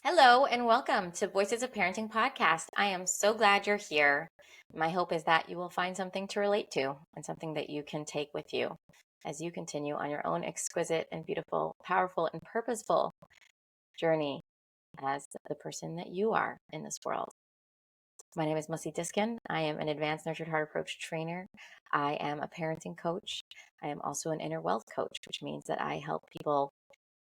Hello and welcome to Voices of Parenting podcast. I am so glad you're here. My hope is that you will find something to relate to and something that you can take with you as you continue on your own exquisite and beautiful, powerful and purposeful journey as the person that you are in this world. My name is Mussi Diskin. I am an advanced nurtured heart approach trainer. I am a parenting coach. I am also an inner wealth coach, which means that I help people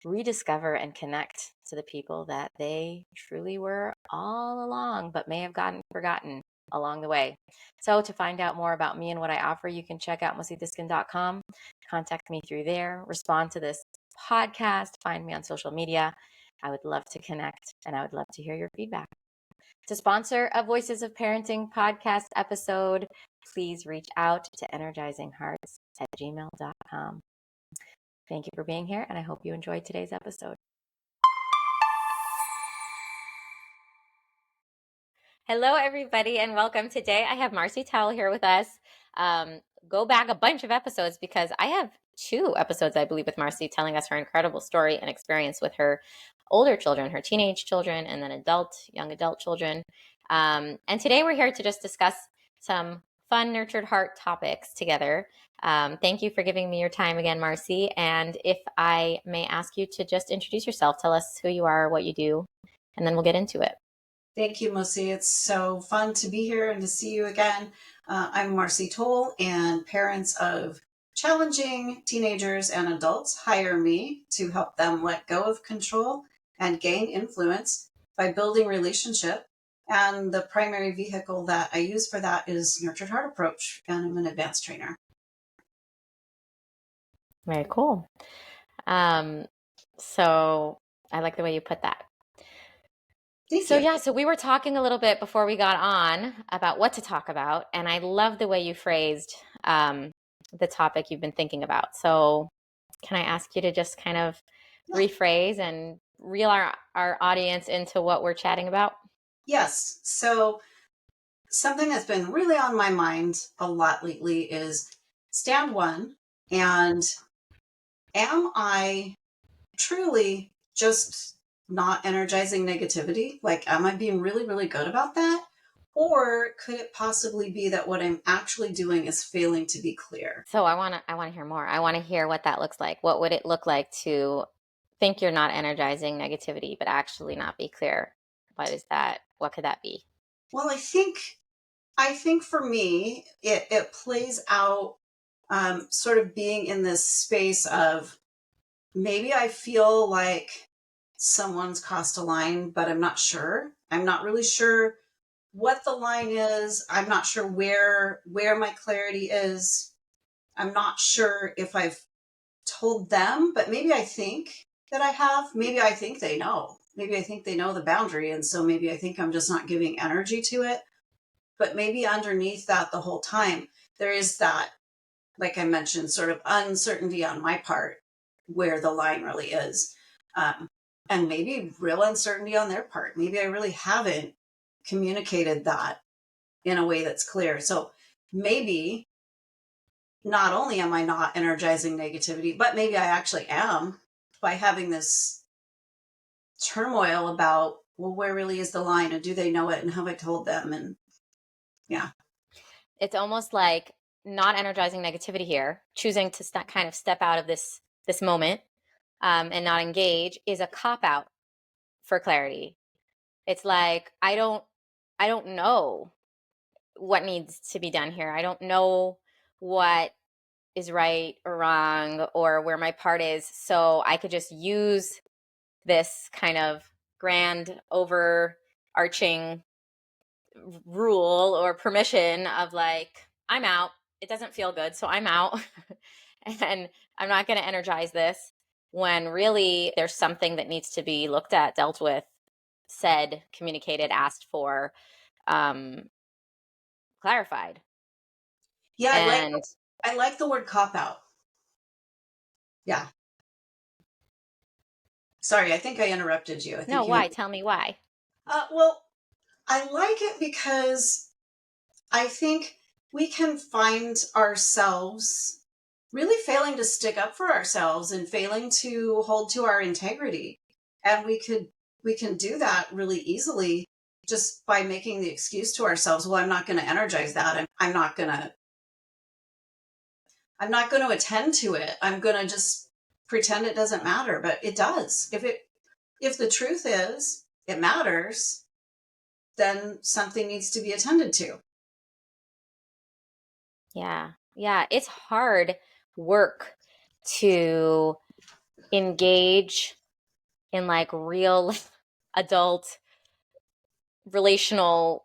rediscover and connect to the people that they truly were all along, but may have gotten forgotten along the way. So to find out more about me and what I offer, you can check out mussydiskin.com, contact me through there, respond to this podcast, find me on social media. I would love to connect and I would love to hear your feedback. To sponsor a Voices of Parenting podcast episode, please reach out to energizinghearts@gmail.com. Thank you for being here, and I hope you enjoyed today's episode. Hello, everybody, and welcome. Today, I have Marcie Towle here with us. Go back a bunch of episodes because I have 2 episodes, I believe, with Marcie telling us her incredible story and experience with her older children, her teenage children, and then young adult children. And today, we're here to just discuss some fun, nurtured heart topics together. Thank you for giving me your time again, Marcie. And if I may ask you to just introduce yourself, tell us who you are, what you do, and then we'll get into it. Thank you, Mussi. It's so fun to be here and to see you again. I'm Marcie Towle, and parents of challenging teenagers and adults hire me to help them let go of control and gain influence by building relationship. And the primary vehicle that I use for that is Nurtured Heart Approach, and I'm an advanced trainer. Very cool. So I like the way you put that. Thank you. So we were talking a little bit before we got on about what to talk about, and I love the way you phrased the topic you've been thinking about. So can I ask you to just kind of rephrase and reel our audience into what we're chatting about? Yes. So something that's been really on my mind a lot lately is stand one, and am I truly just not energizing negativity? Like, am I being really, really good about that? Or could it possibly be that what I'm actually doing is failing to be clear? So I want to hear more. I want to hear what that looks like. What would it look like to think you're not energizing negativity, but actually not be clear? What is that? What could that be? Well, I think for me, it plays out sort of being in this space of maybe I feel like someone's crossed a line, but I'm not sure. I'm not really sure what the line is. I'm not sure where my clarity is. I'm not sure if I've told them, but maybe I think that I have. Maybe I think they know. Maybe I think they know the boundary. And so maybe I think I'm just not giving energy to it. But maybe underneath that the whole time, there is that, like I mentioned, sort of uncertainty on my part where the line really is. And maybe real uncertainty on their part. Maybe I really haven't communicated that in a way that's clear. So maybe not only am I not energizing negativity, but maybe I actually am by having this turmoil about, well, where really is the line, and do they know it, and have I told them? And yeah. It's almost like not energizing negativity here, choosing to kind of step out of this moment and not engage is a cop out for clarity. It's like I don't know what needs to be done here. I don't know what is right or wrong or where my part is, so I could just use this kind of grand overarching rule or permission of like, I'm out. It doesn't feel good, so I'm out. And I'm not going to energize this, when really there's something that needs to be looked at, dealt with, said, communicated, asked for, clarified. Yeah, And I like the word cop out. Yeah. Sorry, I think I interrupted you. no, why? Tell me why. Well, I like it because I think we can find ourselves really failing to stick up for ourselves and failing to hold to our integrity. And we we can do that really easily just by making the excuse to ourselves, well, I'm not going to energize that. And I'm not going to attend to it. I'm going to just pretend it doesn't matter, but it does. If the truth is it matters, then something needs to be attended to. Yeah. Yeah. It's hard work to engage in like real adult relational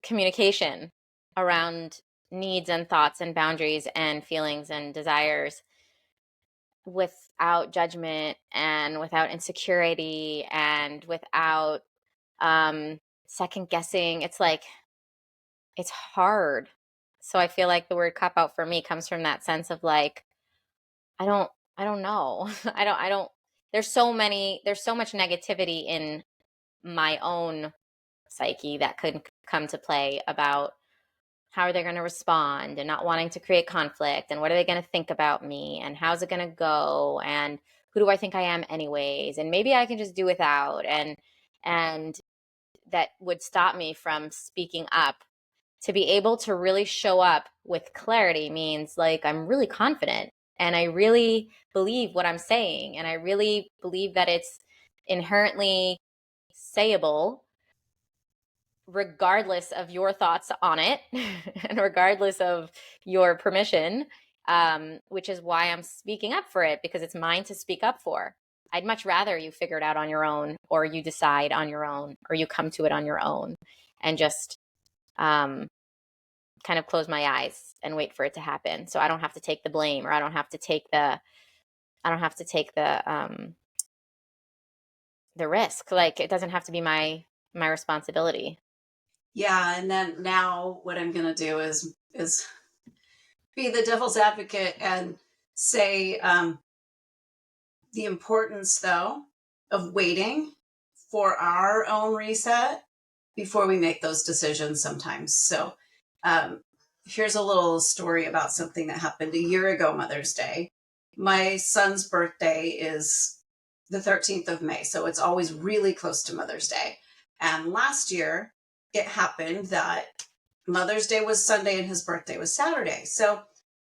communication around needs and thoughts and boundaries and feelings and desires without judgment and without insecurity and without second guessing. It's like, it's hard. So I feel like the word cop out for me comes from that sense of like, I don't, I don't know. I don't, there's so much negativity in my own psyche that could come to play about how are they going to respond and not wanting to create conflict and what are they going to think about me and how's it going to go and who do I think I am anyways and maybe I can just do without and that would stop me from speaking up. To be able to really show up with clarity means like I'm really confident and I really believe what I'm saying and I really believe that it's inherently sayable regardless of your thoughts on it and regardless of your permission, which is why I'm speaking up for it because it's mine to speak up for. I'd much rather you figure it out on your own or you decide on your own or you come to it on your own and just kind of close my eyes and wait for it to happen so I don't have to take the blame or I don't have to take the the risk. Like it doesn't have to be my responsibility. Yeah, and then now what I'm going to do is be the devil's advocate and say the importance, though, of waiting for our own reset before we make those decisions sometimes. So here's a little story about something that happened a year ago, Mother's Day. My son's birthday is the 13th of May, so it's always really close to Mother's Day. And last year, it happened that Mother's Day was Sunday and his birthday was Saturday. So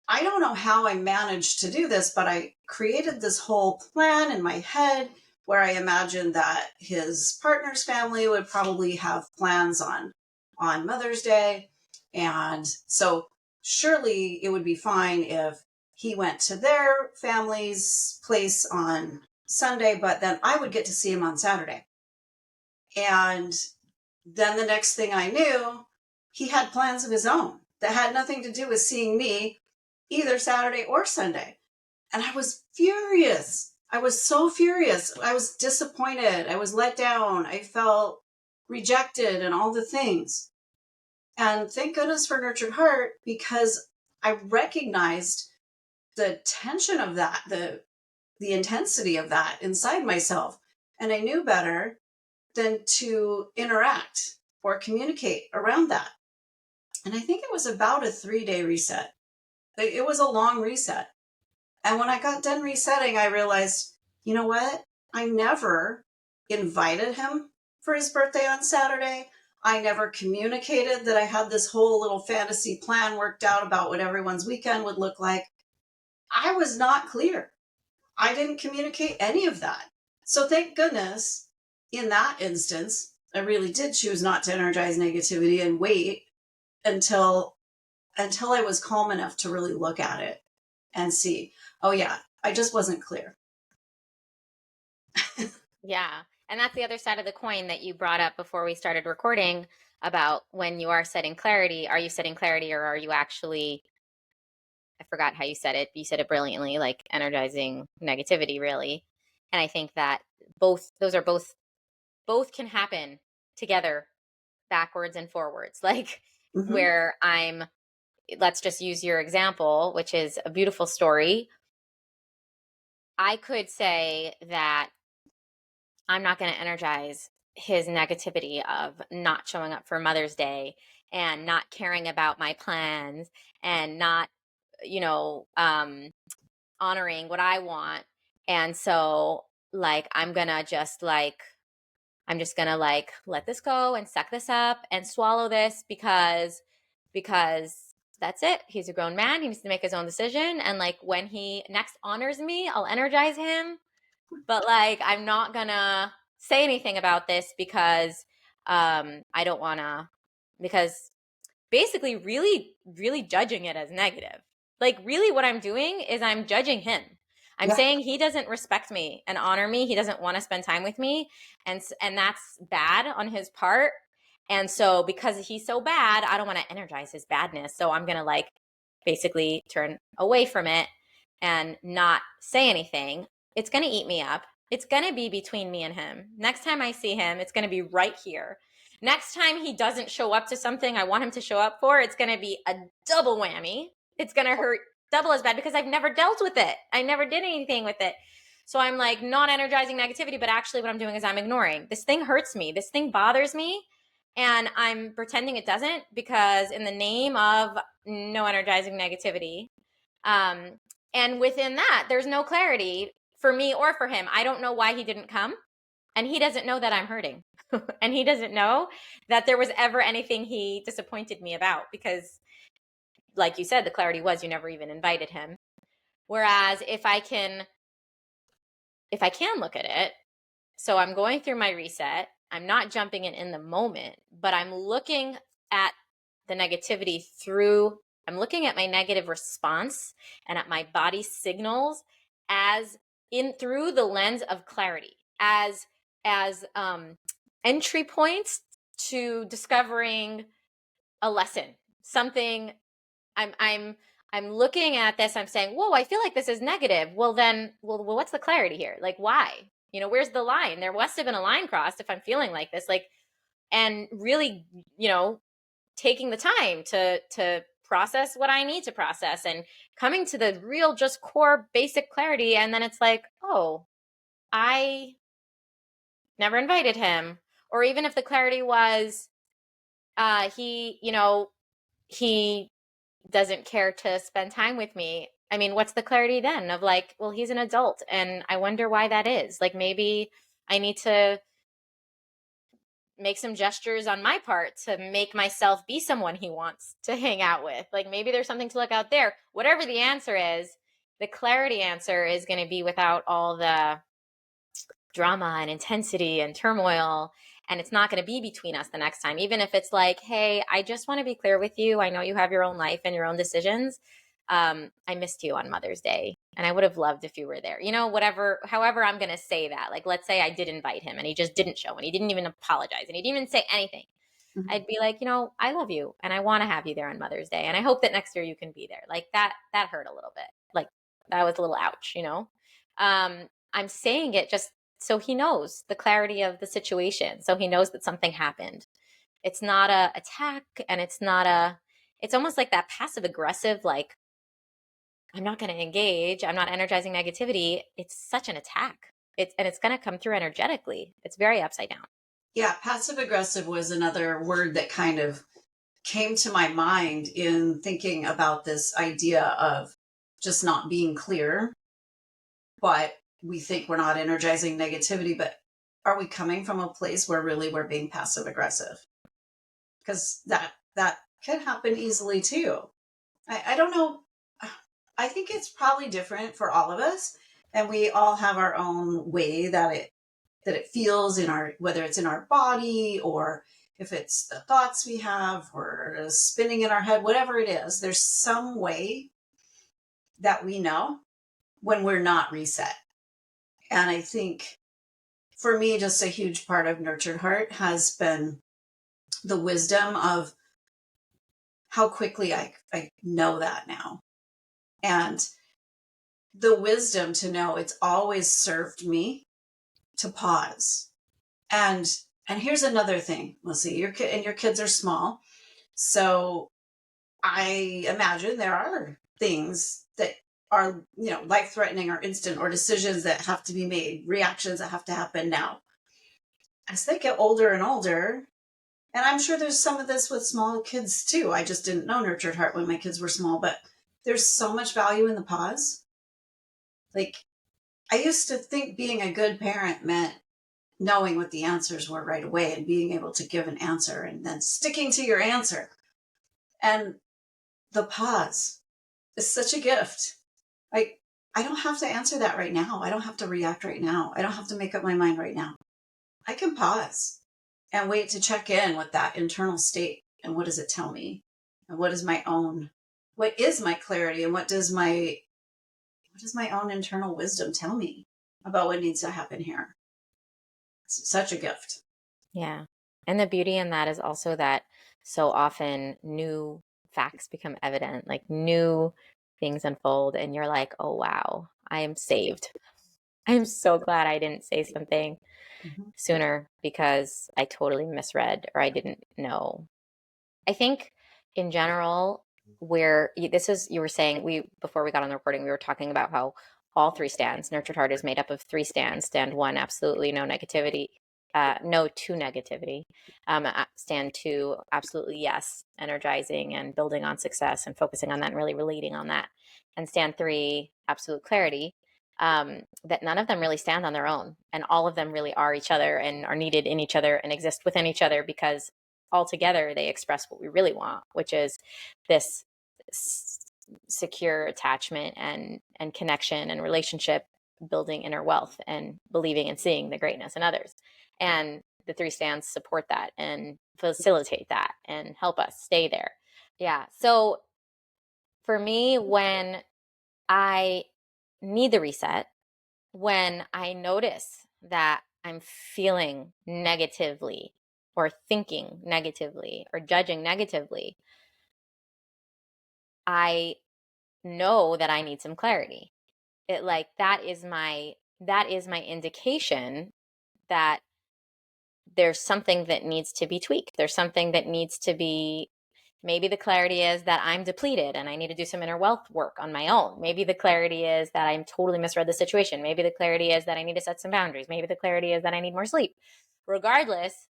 I don't know how I managed to do this, but I created this whole plan in my head where I imagined that his partner's family would probably have plans on Mother's Day. And so surely it would be fine if he went to their family's place on Sunday, but then I would get to see him on Saturday. And then the next thing I knew, he had plans of his own that had nothing to do with seeing me either Saturday or Sunday. And I was furious. I was so furious. I was disappointed. I was let down. I felt rejected and all the things. And thank goodness for Nurtured Heart because I recognized the tension of that, the intensity of that inside myself. And I knew better than to interact or communicate around that. And I think it was about a 3-day reset. It was a long reset. And when I got done resetting, I realized, you know what? I never invited him for his birthday on Saturday. I never communicated that I had this whole little fantasy plan worked out about what everyone's weekend would look like. I was not clear. I didn't communicate any of that. So thank goodness in that instance, I really did choose not to energize negativity and wait until I was calm enough to really look at it and see, oh yeah, I just wasn't clear. Yeah. And that's the other side of the coin that you brought up before we started recording about when you are setting clarity. Are you setting clarity or are you actually, I forgot how you said it, but you said it brilliantly, like energizing negativity, really. And I think that those are both can happen together, backwards and forwards. Like where let's just use your example, which is a beautiful story. I could say that I'm not going to energize his negativity of not showing up for Mother's Day and not caring about my plans and not, honoring what I want. And so like, I'm going to just like I'm just going to like let this go and suck this up and swallow this because that's it. He's a grown man. He needs to make his own decision. And like when he next honors me, I'll energize him. But like I'm not going to say anything about this because I don't want to, because basically really, really judging it as negative. Like really what I'm doing is I'm judging him. I'm Yeah. saying he doesn't respect me and honor me. He doesn't want to spend time with me. And that's bad on his part. And so because he's so bad, I don't want to energize his badness. So I'm going to like basically turn away from it and not say anything. It's going to eat me up. It's going to be between me and him. Next time I see him, it's going to be right here. Next time he doesn't show up to something I want him to show up for, it's going to be a double whammy. It's going to hurt double as bad because I've never dealt with it. I never did anything with it. So I'm like not energizing negativity, but actually what I'm doing is I'm ignoring. This thing hurts me. This thing bothers me. And I'm pretending it doesn't because in the name of no energizing negativity. And within that, there's no clarity for me or for him. I don't know why he didn't come. And he doesn't know that I'm hurting. And he doesn't know that there was ever anything he disappointed me about because, like you said, the clarity was you never even invited him. Whereas if I can look at it, so I'm going through my reset, I'm not jumping in the moment, but I'm looking at the negativity I'm looking at my negative response and at my body signals as through the lens of clarity, as entry points to discovering a lesson, something. I'm looking at this, I'm saying, whoa, I feel like this is negative. Well, what's the clarity here? Like, why? Where's the line? There must have been a line crossed if I'm feeling like this. Like, and really, taking the time to process what I need to process and coming to the real, just core basic clarity. And then it's like, oh, I never invited him. Or even if the clarity was, he doesn't care to spend time with me. I mean, what's the clarity then of like, well, he's an adult and I wonder why that is. Like maybe I need to make some gestures on my part to make myself be someone he wants to hang out with. Like maybe there's something to look out there. Whatever the answer is, the clarity answer is going to be without all the drama and intensity and turmoil. And it's not going to be between us the next time. Even if it's like, hey, I just want to be clear with you. I know you have your own life and your own decisions. I missed you on Mother's Day and I would have loved if you were there. However I'm going to say that. Like, let's say I did invite him and he just didn't show and he didn't even apologize and he didn't even say anything. Mm-hmm. I'd be like, I love you and I want to have you there on Mother's Day. And I hope that next year you can be there. Like that hurt a little bit. Like that was a little ouch, I'm saying it just so he knows the clarity of the situation. So he knows that something happened. It's not a attack and it's almost like that passive aggressive, like, I'm not going to engage. I'm not energizing negativity. It's such an attack. It's going to come through energetically. It's very upside down. Yeah. Passive aggressive was another word that kind of came to my mind in thinking about this idea of just not being clear, but we think we're not energizing negativity, but are we coming from a place where really we're being passive aggressive? Because that can happen easily too. I don't know. I think it's probably different for all of us, and we all have our own way that it feels in our, whether it's in our body or if it's the thoughts we have or spinning in our head, whatever it is, there's some way that we know when we're not reset. And I think for me, just a huge part of Nurtured Heart has been the wisdom of how quickly I know that now. And the wisdom to know it's always served me to pause. And here's another thing, Mussi, your kids are small. So I imagine there are things that are, life-threatening or instant, or decisions that have to be made, reactions that have to happen now. As they get older and older, and I'm sure there's some of this with small kids too. I just didn't know Nurtured Heart when my kids were small, but there's so much value in the pause. Like, I used to think being a good parent meant knowing what the answers were right away and being able to give an answer and then sticking to your answer. And the pause is such a gift. I don't have to answer that right now. I don't have to react right now. I don't have to make up my mind right now. I can pause and wait to check in with that internal state. And what does it tell me? And what is my clarity? And what does my own internal wisdom tell me about what needs to happen here? It's such a gift. Yeah. And the beauty in that is also that so often new facts become evident, like new things unfold, and you're like, oh, wow, I am saved. I'm so glad I didn't say something sooner because I totally misread or I didn't know. I think in general, where this is, you were saying, before we got on the recording, we were talking about how all three stands, Nurtured Heart is made up of three stands. Stand one, absolutely no negativity, no to negativity. Stand two, absolutely yes, energizing and building on success and focusing on that and really relating on that. And stand three, absolute clarity. That none of them really stand on their own, and all of them really are each other and are needed in each other and exist within each other because altogether they express what we really want, which is this secure attachment and connection and relationship, building inner wealth and believing and seeing the greatness in others. And the three stands support that and facilitate that and help us stay there. Yeah. So for me, when I need the reset, when I notice that I'm feeling negatively or thinking negatively or judging negatively, I know that I need some clarity. That is my indication that there's something that needs to be tweaked. There's something that needs to be, maybe the clarity is that I'm depleted and I need to do some inner wealth work on my own. Maybe the clarity is that I'm totally misread the situation. Maybe the clarity is that I need to set some boundaries. Maybe the clarity is that I need more sleep. Regardless,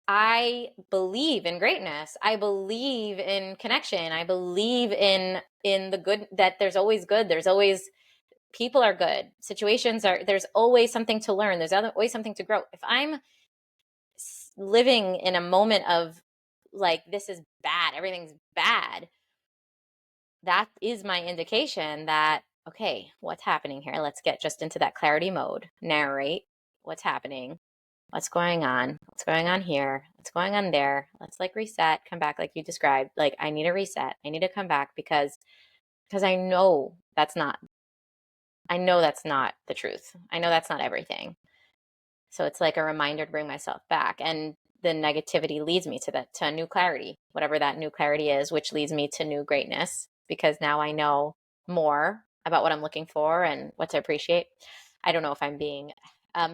I believe in greatness. I believe in connection. I believe in the good, that there's always good. There's always, people are good. Situations are, there's always something to learn. There's always something to grow. If I'm living in a moment of like, this is bad, everything's bad, that is my indication that, okay, what's happening here? Let's get just into that clarity mode. Narrate what's happening. What's going on? What's going on here? What's going on there? Let's like reset, come back like you described. Like I need a reset. I need to come back because I know that's not the truth. I know that's not everything. So it's like a reminder to bring myself back. And the negativity leads me to a new clarity, whatever that new clarity is, which leads me to new greatness because now I know more about what I'm looking for and what to appreciate. I don't know if I'm being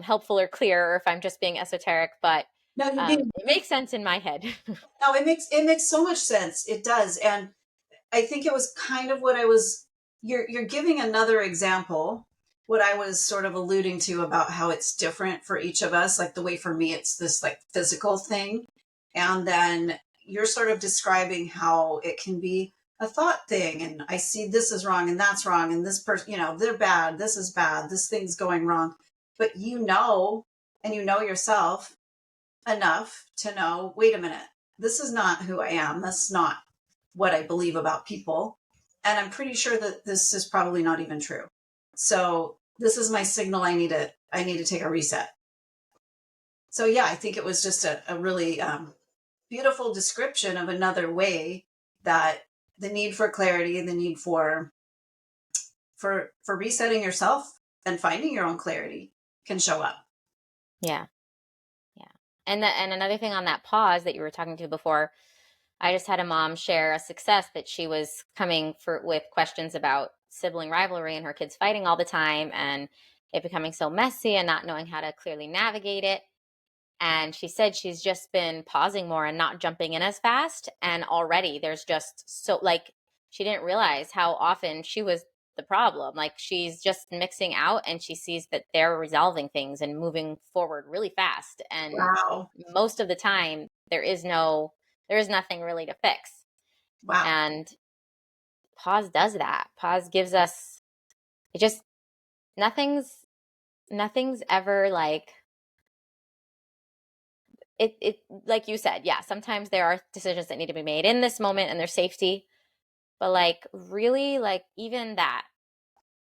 helpful or clear or if I'm just being esoteric, but No, it makes sense in my head. no, it makes so much sense. It does. And I think it was kind of what you're giving another example, what I was sort of alluding to about how it's different for each of us. Like the way for me, it's this like physical thing. And then you're sort of describing how it can be a thought thing. And I see this is wrong and that's wrong. And this person, they're bad. This is bad. This thing's going wrong. But and you know yourself enough to know, wait a minute, this is not who I am. That's not what I believe about people. And I'm pretty sure that this is probably not even true. So this is my signal. I need to take a reset. So yeah, I think it was just a really beautiful description of another way that the need for clarity and the need for resetting yourself and finding your own clarity can show up. Yeah. Yeah. And another thing on that pause that you were talking to before, I just had a mom share a success that she was coming with questions about sibling rivalry and her kids fighting all the time and it becoming so messy and not knowing how to clearly navigate it. And she said she's just been pausing more and not jumping in as fast. And already there's just so, like, she didn't realize how often she was the problem. Like, she's just mixing out and she sees that they're resolving things and moving forward really fast. And Wow. most of the time, there is nothing really to fix. Wow. And pause does that. Pause gives us, it just, nothing's ever like it like you said, yeah, sometimes there are decisions that need to be made in this moment and there's safety. But like really, like even that,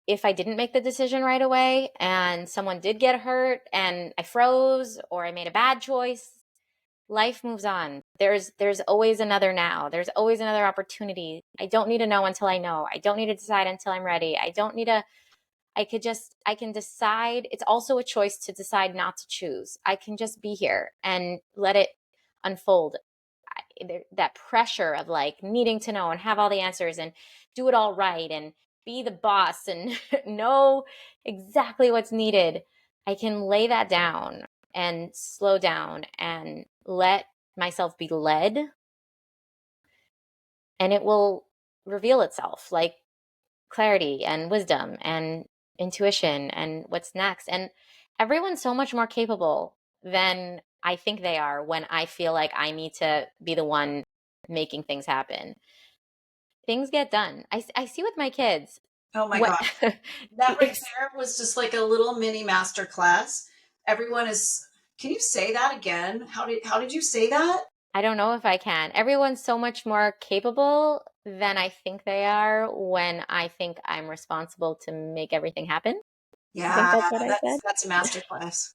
if I didn't make the decision right away and someone did get hurt and I froze or I made a bad choice, life moves on. There's always another now. There's always another opportunity. I don't need to know until I know. I don't need to decide until I'm ready. I don't need to I can decide. It's also a choice to decide not to choose. I can just be here and let it unfold. That pressure of like needing to know and have all the answers and do it all right and be the boss and know exactly what's needed. I can lay that down and slow down and let myself be led, and it will reveal itself like clarity and wisdom and intuition and what's next. And everyone's so much more capable than I think they are when I feel like I need to be the one making things happen. Things get done. I see with my kids. Oh my What gosh. That right there was just like a little mini master class. Everyone is, can you say that again? How did you say that? I don't know if I can. Everyone's so much more capable than I think they are when I think I'm responsible to make everything happen. I think Yeah, that's what I said. that's a master class.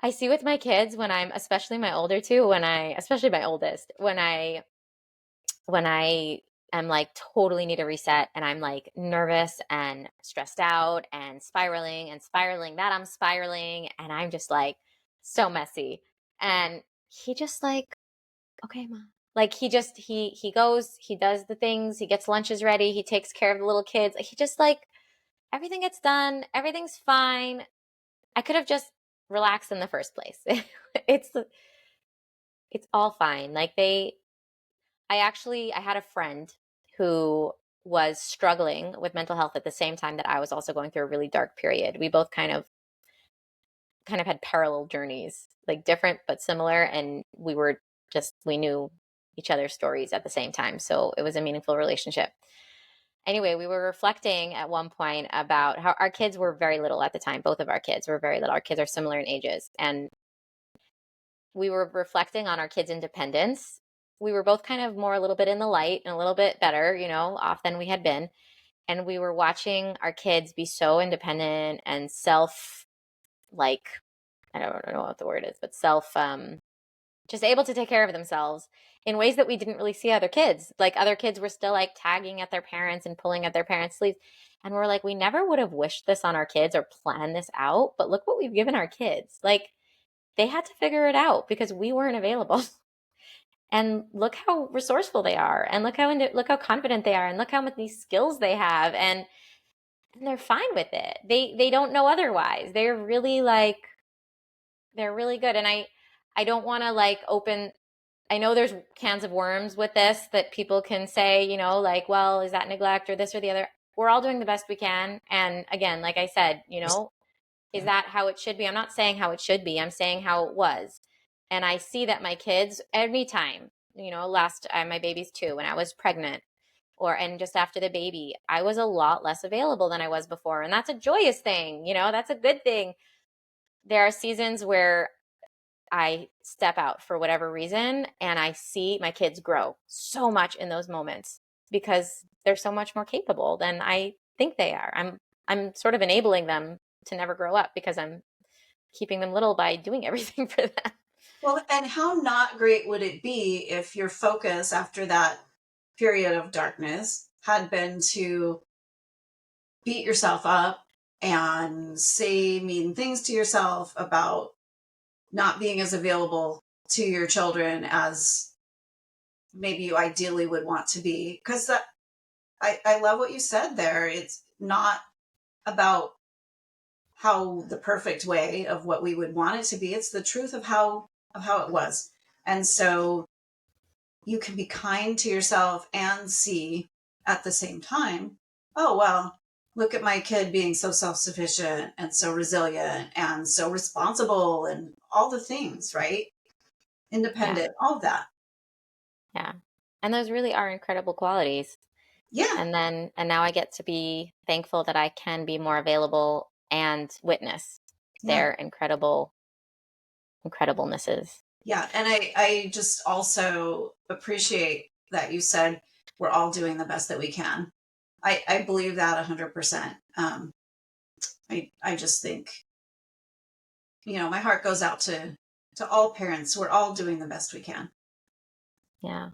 I see with my kids when I'm, especially my older two, especially my oldest, when I am like totally need a reset and I'm like nervous and stressed out and spiraling that I'm spiraling and I'm just like so messy. And he just like, okay, mom. Like he goes, he does the things, he gets lunches ready, he takes care of the little kids. He just like everything gets done, everything's fine. I could have just relaxed in the first place. it's it's all fine. I had a friend who was struggling with mental health at the same time that I was also going through a really dark period. We both kind of had parallel journeys, like different but similar, and we knew each other's stories at the same time. So it was a meaningful relationship. Anyway, we were reflecting at one point about how our kids were very little at the time. Both of our kids were very little. Our kids are similar in ages. And we were reflecting on our kids' independence. We were both kind of more a little bit in the light and a little bit better, off than we had been. And we were watching our kids be so independent and like, I don't know what the word is, but just able to take care of themselves in ways that we didn't really see other kids. Like other kids were still like tagging at their parents and pulling at their parents' sleeves. And we're like, we never would have wished this on our kids or planned this out, but look what we've given our kids. Like they had to figure it out because we weren't available. And look how resourceful they are, and look how confident they are, and look how many skills they have, and they're fine with it. They don't know otherwise. They're really good. And I don't want to like open. I know there's cans of worms with this that people can say, like, well, is that neglect or this or the other? We're all doing the best we can. And again, like I said, is that how it should be? I'm not saying how it should be. I'm saying how it was. And I see that my kids, anytime, last my baby's 2, when I was pregnant and just after the baby, I was a lot less available than I was before. And that's a joyous thing. That's a good thing. There are seasons where I step out for whatever reason and I see my kids grow so much in those moments because they're so much more capable than I think they are. I'm sort of enabling them to never grow up because I'm keeping them little by doing everything for them. Well, and how not great would it be if your focus after that period of darkness had been to beat yourself up and say mean things to yourself about not being as available to your children as maybe you ideally would want to be? Because I love what you said there. It's not about how the perfect way of what we would want it to be. It's the truth of how it was. And so you can be kind to yourself and see at the same time, oh, well, look at my kid being so self-sufficient and so resilient and so responsible and all the things, right? Yeah. Independent, all of that. Yeah. And those really are incredible qualities. Yeah. And now I get to be thankful that I can be more available and witness Yeah. their incrediblenesses. Yeah. And I just also appreciate that you said we're all doing the best that we can. I believe that 100%. I just think, my heart goes out to all parents. We're all doing the best we can. Yeah.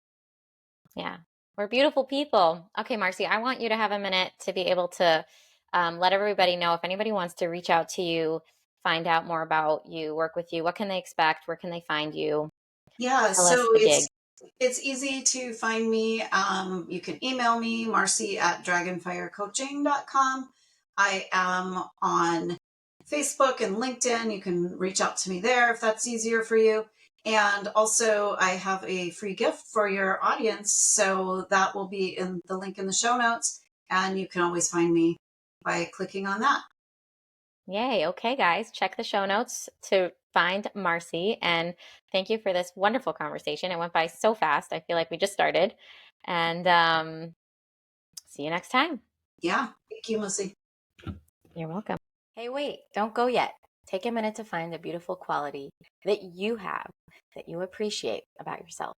Yeah. We're beautiful people. Okay, Marcie, I want you to have a minute to be able to let everybody know if anybody wants to reach out to you, find out more about you, work with you, what can they expect? Where can they find you? Yeah, Tell us so the gig. it's easy to find me. You can email me, marcie@dragonfirecoaching.com. I am on Facebook and LinkedIn. You can reach out to me there if that's easier for you. And also, I have a free gift for your audience. So that will be in the link in the show notes. And you can always find me by clicking on that. Yay. Okay, guys, check the show notes to find Marcie. And thank you for this wonderful conversation. It went by so fast. I feel like we just started. And see you next time. Yeah. Thank you, Mussi. You're welcome. Hey, wait, don't go yet. Take a minute to find the beautiful quality that you have, that you appreciate about yourself.